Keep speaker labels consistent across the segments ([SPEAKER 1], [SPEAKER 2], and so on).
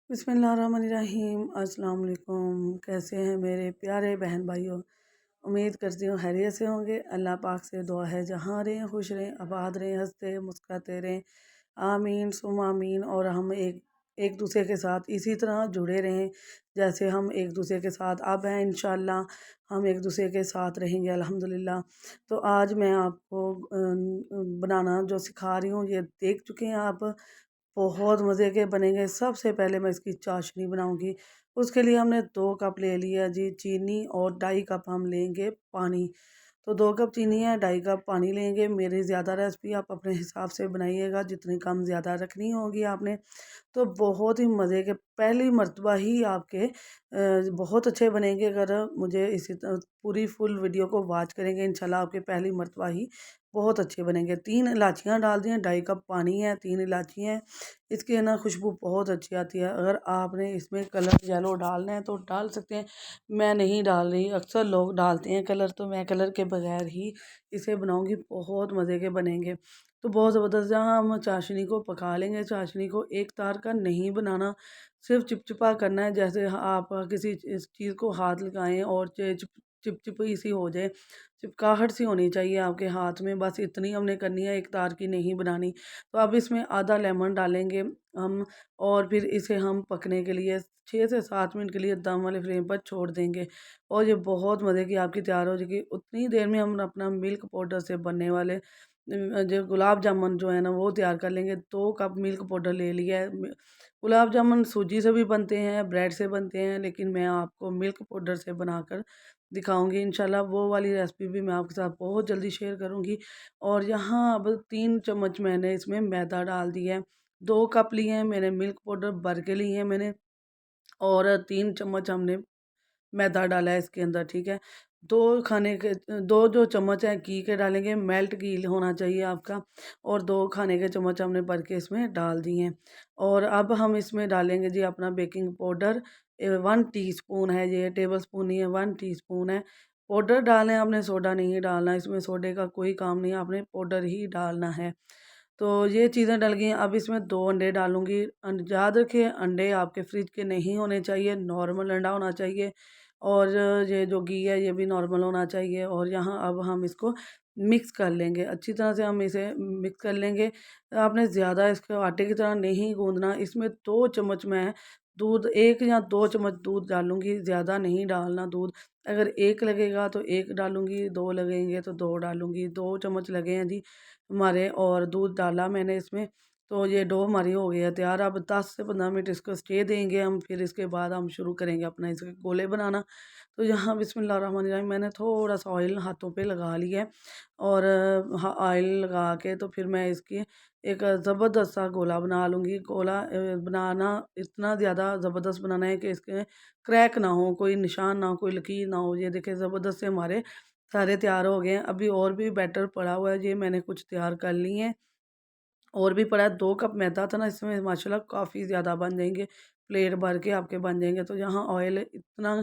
[SPEAKER 1] बिस्मिल्लाहिर्रहमानिर्रहीम। अस्सलाम वालेकुम। कैसे हैं मेरे प्यारे बहन भाइयों। उम्मीद करती हूँ खैरियत से होंगे। अल्लाह पाक से दुआ है जहाँ रहें खुश रहें, आबाद रहें, हंसते मुस्कुराते रहें। आमीन सुम आमीन। और हम एक एक दूसरे के साथ इसी तरह जुड़े रहें जैसे हम एक दूसरे के साथ अब हैं। इंशाल्लाह हम एक दूसरे के साथ रहेंगे अल्हम्दुलिल्लाह। तो आज मैं आपको बनाना जो सिखा रही हूँ ये देख चुके हैं आप। बहुत मज़े के बनेंगे। सबसे पहले मैं इसकी चाशनी बनाऊंगी। उसके लिए हमने 2 कप ले लिया जी चीनी और 2.5 कप हम लेंगे पानी। तो 2 कप चीनी है, 2.5 कप पानी लेंगे। मेरी ज़्यादा रेसिपी आप अपने हिसाब से बनाइएगा, जितनी कम ज़्यादा रखनी होगी आपने। तो बहुत ही मज़े के पहली मर्तबा ही आपके बहुत अच्छे बनेंगे अगर मुझे इसी तरह पूरी फुल वीडियो को वॉच करेंगे। इंशाल्लाह आपके पहली मर्तबा ही बहुत अच्छे बनेंगे। 3 इलायचियाँ डाल दी हैं, 2.5 कप पानी है, 3 इलायची हैं। इसकी है ना खुशबू बहुत अच्छी आती है। अगर आपने इसमें कलर येलो डालना है तो डाल सकते हैं, मैं नहीं डाल रही। अक्सर लोग डालते हैं कलर, तो मैं कलर के बगैर ही इसे बनाऊंगी। बहुत मज़े के बनेंगे। तो बहुत ज़बरदस्त। जहाँ हम चाशनी को पका लेंगे, चाशनी को एक तार का नहीं बनाना, सिर्फ चिपचिपा करना है। जैसे आप किसी चीज़ को हाथ लगाएं और चिपचिपी सी हो जाए, चिपकाहट सी होनी चाहिए आपके हाथ में, बस इतनी हमने करनी है, एक तार की नहीं बनानी। तो अब इसमें आधा लेमन डालेंगे हम। और फिर इसे हम पकने के लिए 6 से 7 मिनट के लिए दम वाले फ्लेम पर छोड़ देंगे। और ये बहुत मज़े की आपकी तैयार हो जाएगी। उतनी देर में हम अपना मिल्क पाउडर से बनने वाले जो गुलाब जामुन जो है ना वो तैयार कर लेंगे। 2 कप मिल्क पाउडर ले लिया है। गुलाब जामुन सूजी से भी बनते हैं, ब्रेड से बनते हैं, लेकिन मैं आपको मिल्क पाउडर से बनाकर दिखाऊंगी इंशाल्लाह। वो वाली रेसिपी भी मैं आपके साथ बहुत जल्दी शेयर करूंगी। और यहाँ अब 3 चम्मच मैंने इसमें मैदा डाल दिया है। 2 कप लिए हैं मैंने मिल्क पाउडर भर के लिए हैं मैंने। और 3 चम्मच हमने मैदा डाला है इसके अंदर, ठीक है। 2 जो चम्मच है घी के डालेंगे, मेल्ट घी होना चाहिए आपका। और 2 खाने के चम्मच हमने भर के इसमें डाल दिए हैं। और अब हम इसमें डालेंगे जी अपना बेकिंग पाउडर। 1 टीस्पून है, ये टेबल स्पून नहीं है, 1 टीस्पून है। पाउडर डालें आपने, सोडा नहीं डालना। इसमें सोडे का कोई काम नहीं है, आपने पाउडर ही डालना है। तो ये चीज़ें डल गई हैं। अब इसमें 2 अंडे डालूंगी। याद रखिए अंडे आपके फ्रिज के नहीं होने चाहिए, नॉर्मल अंडा होना चाहिए। और ये जो घी है ये भी नॉर्मल होना चाहिए। और यहाँ अब हम इसको मिक्स कर लेंगे अच्छी तरह से, हम इसे मिक्स कर लेंगे। आपने ज़्यादा इसको आटे की तरह नहीं गूंदना। इसमें 2 चम्मच मैं दूध, 1 या 2 चम्मच दूध डालूंगी, ज़्यादा नहीं डालना दूध। अगर एक लगेगा तो एक डालूंगी, 2 लगेंगे तो 2 डालूंगी। 2 चम्मच लगे हैं जी हमारे, और दूध डाला मैंने इसमें। तो ये डो हमारी हो गई है तैयार। अब 10 से 15 मिनट इसको स्टे देंगे हम, फिर इसके बाद हम शुरू करेंगे अपना इसके गोले बनाना। तो यहाँ बिस्मिल्लाहिर्रहमानिर्रहीम मैंने थोड़ा सा ऑयल हाथों पे लगा लिया है। और ऑयल लगा के तो फिर मैं इसकी एक ज़बरदस्त सा गोला बना लूँगी। गोला बनाना इतना ज़्यादा ज़बरदस्त बनाना है कि इसके क्रैक ना हो, कोई निशान ना हो, कोई लकीर ना हो। ये देखिए ज़बरदस्त से हमारे सारे तैयार हो गए हैं। अभी और भी बैटर पड़ा हुआ है, ये मैंने कुछ तैयार कर लिए हैं। और भी पड़ा है। 2 कप मैदा था ना, इसमें माशाल्लाह काफ़ी ज़्यादा बन जाएंगे, प्लेट भर के आपके बन जाएंगे। तो यहाँ ऑयल इतना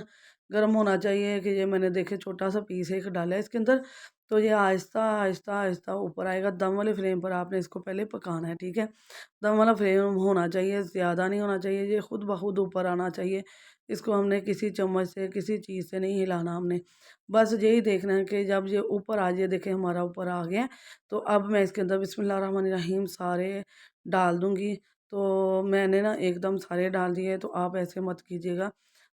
[SPEAKER 1] गर्म होना चाहिए कि ये मैंने देखे छोटा सा पीस एक डाला है इसके अंदर। तो ये आहिस्ता आहिस्ता आहिस्ता ऊपर आएगा। दम वाले फ्लेम पर आपने इसको पहले पकाना है, ठीक है। दम वाला फ्लेम होना चाहिए, ज़्यादा नहीं होना चाहिए, ये खुद ब खुद ऊपर आना चाहिए। इसको हमने किसी चम्मच से किसी चीज़ से नहीं हिलाना हमने। बस यही देखना है कि जब ये ऊपर आ जाए, देखें हमारा ऊपर आ गया है। तो अब मैं इसके अंदर बिस्मिल्लाहिर्रहमानिर्रहीम सारे डाल दूँगी। तो मैंने ना एकदम सारे डाल दिए, तो आप ऐसे मत कीजिएगा।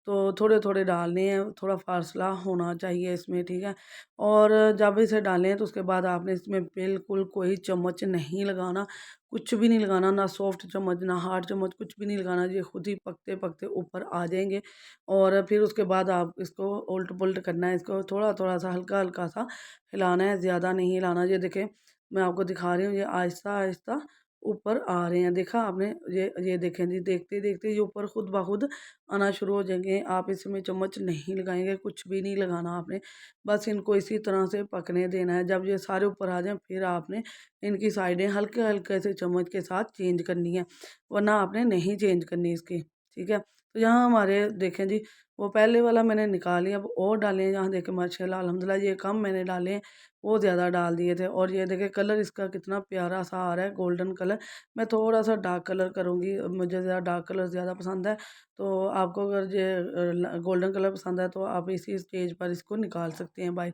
[SPEAKER 1] तो थोड़े-थोड़े डालने हैं, थोड़ा फासला होना चाहिए इसमें, ठीक है। और जब इसे डालें तो उसके बाद आपने इसमें बिल्कुल कोई चम्मच नहीं लगाना, कुछ भी नहीं लगाना, ना सॉफ्ट चम्मच ना हार्ड चम्मच, कुछ भी नहीं लगाना। ये खुद ही पकते-पकते ऊपर आ जाएँगे। और फिर उसके बाद आप इसको उलट-पुलट करना है, इसको थोड़ा-थोड़ा सा हल्का-हल्का सा हिलाना है, ज़्यादा नहीं हिलाना। ये देखें मैं आपको दिखा रही हूँ, ये आहिस्ता-आहिस्ता ऊपर आ रहे हैं। देखा आपने? ये देखें जी, देखते-देखते ये ऊपर खुद ब खुद आना शुरू हो जाएँगे। आप इसमें चम्मच नहीं लगाएँगे, कुछ भी नहीं लगाना आपने। बस इनको इसी तरह से पकने देना है। जब ये सारे ऊपर आ जाएँ फिर आपने इनकी साइडें हल्के-हल्के से चम्मच के साथ चेंज करनी है, वरना आपने नहीं चेंज करनी इसकी, ठीक है। तो यहाँ हमारे देखें जी, वो पहले वाला मैंने निकाल लिया, अब और डाले हैं। यहाँ देखें माशाल्लाह अल्हम्दुलिल्लाह, ये कम मैंने डाले हैं, वो ज़्यादा डाल दिए थे। और ये देखें कलर इसका कितना प्यारा सा आ रहा है, गोल्डन कलर। मैं थोड़ा सा डार्क कलर करूँगी, मुझे ज़्यादा डार्क कलर ज़्यादा पसंद है। तो आपको अगर ये गोल्डन कलर पसंद है तो आप इसी स्टेज पर इसको निकाल सकते हैं बाहर।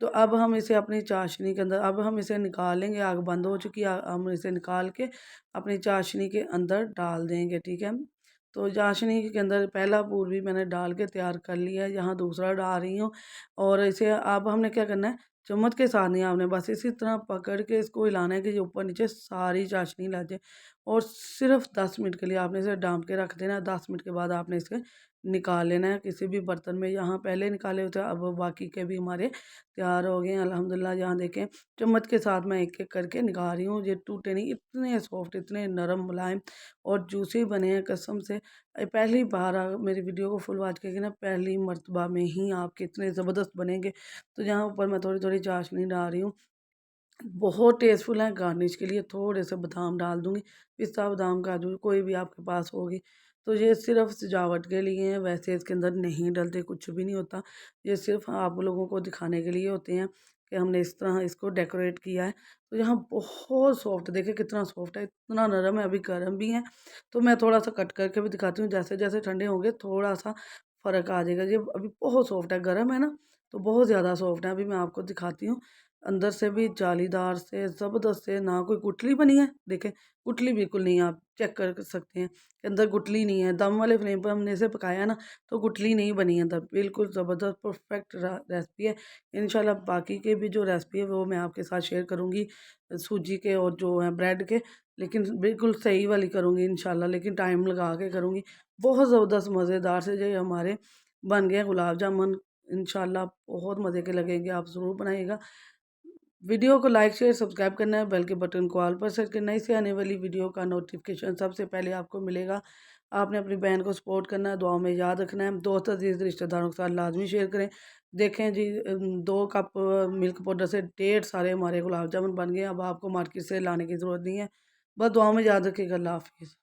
[SPEAKER 1] तो अब हम इसे अपनी चाशनी के अंदर, अब हम इसे निकालेंगे, आग बंद हो चुकी है, हम इसे निकाल के अपनी चाशनी के अंदर डाल देंगे, ठीक है। तो चाशनी के अंदर पहला पूर भी मैंने डाल के तैयार कर लिया है, यहाँ दूसरा डाल रही हूँ। और इसे अब हमने क्या करना है, चम्मच के साथ नहीं, आपने बस इसी तरह पकड़ के इसको हिलाना है कि ये ऊपर नीचे सारी चाशनी लग जाए। और सिर्फ 10 मिनट के लिए आपने इसे ढाँप के रख देना है। 10 मिनट के बाद आपने इसे निकाल लेना है किसी भी बर्तन में। यहाँ पहले निकाले हुए थे, अब बाकी के भी हमारे तैयार हो गए हैं अल्हम्दुलिल्लाह। यहाँ देखें चम्मच के साथ मैं एक-एक करके निकाल रही हूँ, ये टूटे नहीं, इतने सॉफ्ट, इतने नरम मुलायम और जूसी बने हैं कसम से। पहली बार मेरी वीडियो को फुल वॉच करिए ना, पहली मर्तबा में ही आपके इतने ज़बरदस्त बनेंगे। तो यहाँ ऊपर मैं थोड़ी-थोड़ी चाशनी डाल रही हूँ। बहुत टेस्टफुल है। गार्निश के लिए थोड़े से बादाम डाल दूँगी, पिस्ता, बादाम, काजू कोई भी आपके पास होगी। तो ये सिर्फ़ सजावट के लिए हैं, वैसे इसके अंदर नहीं डलते, कुछ भी नहीं होता। ये सिर्फ़ आप लोगों को दिखाने के लिए होते हैं कि हमने इस तरह इसको डेकोरेट किया है। तो यहाँ बहुत सॉफ्ट, देखिए कितना सॉफ्ट है, इतना नरम है, अभी गर्म भी है। तो मैं थोड़ा-सा कट करके भी दिखाती हूँ, जैसे-जैसे ठंडे होंगे थोड़ा-सा फ़र्क आ जाएगा। ये अभी बहुत सॉफ्ट है, गर्म है ना, तो बहुत ज़्यादा सॉफ्ट है। अभी मैं आपको दिखाती हूँ। अंदर से भी जालीदार से ज़बरदस्त से, ना कोई गुठली बनी है, देखें गुठली बिल्कुल नहीं है, आप चेक कर सकते हैं कि अंदर गुठली नहीं है। दम वाले फ्लेम पर हमने इसे पकाया ना, तो गुठली नहीं बनी है अंदर, बिल्कुल ज़बरदस्त परफेक्ट रेसिपी है। इंशाल्लाह बाकी के भी जो रेसिपी है वो मैं आपके साथ शेयर करूँगी, सूजी के और जो है ब्रेड के, लेकिन बिल्कुल सही वाली करूँगी इंशाल्लाह, लेकिन टाइम लगा के करूँगी। बहुत ज़बरदस्त मज़ेदार से जो हमारे बन गए गुलाब जामुन, इंशाल्लाह बहुत मज़े के लगेंगे, आप ज़रूर बनाइएगा। वीडियो को लाइक, शेयर, सब्सक्राइब करना है, बेल के बटन को ऑल पर सेट करना है, इससे आने वाली वीडियो का नोटिफिकेशन सबसे पहले आपको मिलेगा। आपने अपनी बहन को सपोर्ट करना है, दुआओं में याद रखना है, दोस्त अजीज़ रिश्तेदारों के साथ लाजमी शेयर करें। देखें जी 2 कप मिल्क पाउडर से ढेर सारे हमारे गुलाब जामुन बन गए हैं, अब आपको मार्केट से लाने की ज़रूरत नहीं है। बस दुआओं में याद रखिएगा। अल्लाह हाफ़िज़।